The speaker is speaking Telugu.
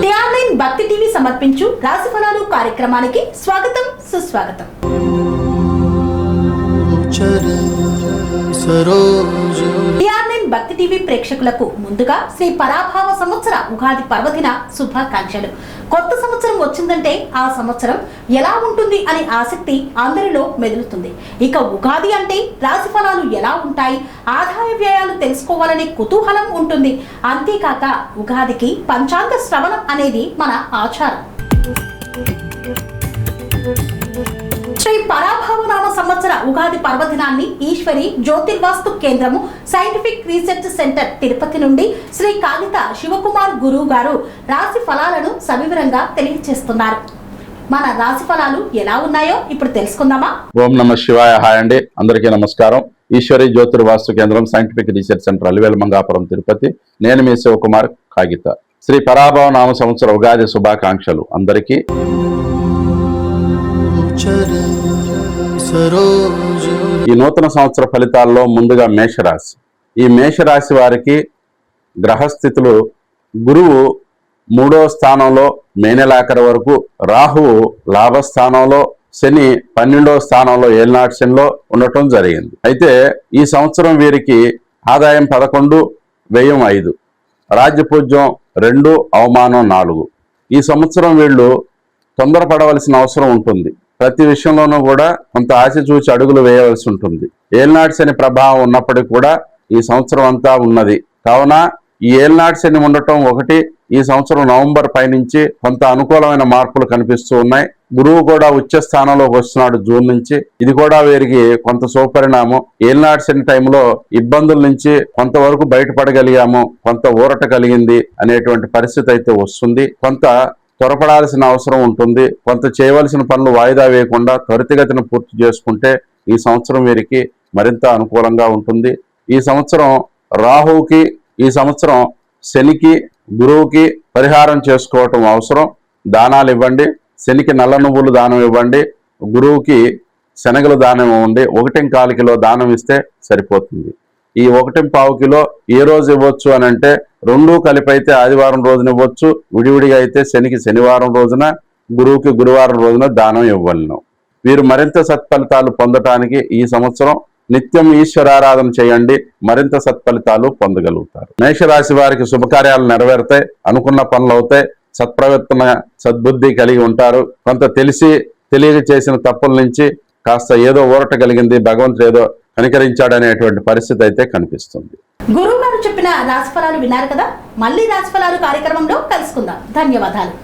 టిఆర్9 భక్తి టీవీ సమర్పించు రాశి ఫలాలు కార్యక్రమానికి స్వాగతం సుస్వాగతం. టిఆర్9 భక్తి టీవీ ప్రేక్షకులకు ముందుగా శ్రీ పరాభవ సంవత్సర ఉగాది పర్వదిన శుభాకాంక్షలు. కొత్త సంవత్సరం వచ్చిందంటే ఆ సంవత్సరం ఎలా ఉంటుంది అనే ఆసక్తి అందరిలో మెదులుతుంది. ఇక ఉగాది అంటే రాశి ఫలాలు ఎలా ఉంటాయి, ఆదాయ వ్యయాలు తెలుసుకోవాలనే కుతూహలం ఉంటుంది. అంతేకాక ఉగాదికి పంచాంగ శ్రవణం అనేది మన ఆచారం. శ్రీ పరాభవనామ సంవత్సర ఉగాది పర్వదినాన్ని ఈశ్వరి జ్యోతిర్వాస్తు కేంద్రము సైంటిఫిక్ రీసెర్చ్ సెంటర్ తిరుపతి నుండి శ్రీ కాళిత శివకుమార్ గురువు గారు రాశి ఫలాలను సవివరంగా తెలియజేస్తున్నారు. మన రాశి ఫలాలు ఎలా ఉన్నాయో ఇప్పుడు తెలుసుకుందామా? ఓం నమ శివాయ. హాయ్ అండి, అందరికీ నమస్కారం. ఈశ్వరి జ్యోతిర్వాస్తు కేంద్రం scientific research centre Alivelu Mangapuram Tirupati. నేను మీ శివకుమార్ కాగిత. శ్రీ పరాభవ నామ సంవత్సర ఉగాది శుభాకాంక్షలు అందరికీ. ఈ నూతన సంవత్సర ఫలితాల్లో ముందుగా మేషరాశి. ఈ మేషరాశి వారికి గ్రహస్థితులు: గురువు 3వ స్థానంలో మే నెలాఖరు వరకు, రాహువు లాభస్థానంలో, శని 12వ స్థానంలో ఏలినాటి శనిలో ఉండటం జరిగింది. అయితే ఈ సంవత్సరం వీరికి ఆదాయం 11, వ్యయం 5, రాజ్యపూజ్యం 2, అవమానం 4. ఈ సంవత్సరం వీళ్ళు తొందరపడవలసిన అవసరం ఉంటుంది. ప్రతి విషయంలోనూ కూడా కొంత ఆచితూచి అడుగులు వేయవలసి ఉంటుంది. ఏలినాటి శని ప్రభావం ఉన్నప్పటికీ కూడా ఈ సంవత్సరం అంతా ఉన్నది. కావున ఈ ఏలినాటి శని ఉండటం ఒకటి. ఈ సంవత్సరం నవంబర్ పైనుంచి కొంత అనుకూలమైన మార్పులు కనిపిస్తూ ఉన్నాయి. గురువు కూడా ఉచ్చ స్థానంలోకి వస్తున్నాడు జూన్ నుంచి. ఇది కూడా వీరికి కొంత శుభపరిణామం. ఏలినాటి శని టైంలో ఇబ్బందుల నుంచి కొంతవరకు బయటపడగలిగాము, కొంత ఊరట కలిగింది అనేటువంటి పరిస్థితి అయితే వస్తుంది. కొంత త్వరపడాల్సిన అవసరం ఉంటుంది. కొంత చేయవలసిన పనులు వాయిదా వేయకుండా త్వరితగతిన పూర్తి చేసుకుంటే ఈ సంవత్సరం వీరికి మరింత అనుకూలంగా ఉంటుంది. ఈ సంవత్సరం రాహువుకి, ఈ సంవత్సరం శనికి, గురువుకి పరిహారం చేసుకోవటం అవసరం. దానాలు ఇవ్వండి. శనికి నల్ల నువ్వులు దానం ఇవ్వండి, గురువుకి శనగలు దానం ఇవ్వండి. 1.25 కిలో దానం ఇస్తే సరిపోతుంది. ఈ 1.25 కిలో ఏ రోజు ఇవ్వచ్చు అని అంటే, 2 కలిపి అయితే ఆదివారం రోజున ఇవ్వచ్చు, విడివిడిగా అయితే శనికి శనివారం రోజున, గురువుకి గురువారం రోజున దానం ఇవ్వలను. వీరు మరింత సత్ఫలితాలు పొందటానికి ఈ సంవత్సరం నిత్యం ఈశ్వరారాధన చేయండి, మరింత సత్ఫలితాలు పొందగలుగుతారు. మేషరాశి వారికి శుభకార్యాలు నెరవేరుతాయి, అనుకున్న పనులు అవుతాయి, సత్ప్రవర్తన సద్బుద్ధి కలిగి ఉంటారు. కొంత తెలియక చేసిన తప్పుల నుంచి కాస్త ఏదో ఊరట కలిగింది, భగవంతుడు ఏదో కనికరించాడనేటువంటి పరిస్థితి అయితే కనిపిస్తుంది. గురువు గారు చెప్పిన రాశి ఫలాలు విన్నారు కదా. మళ్ళీ రాశి ఫలాలు కార్యక్రమంలో కలుసుకుందాం. ధన్యవాదాలు.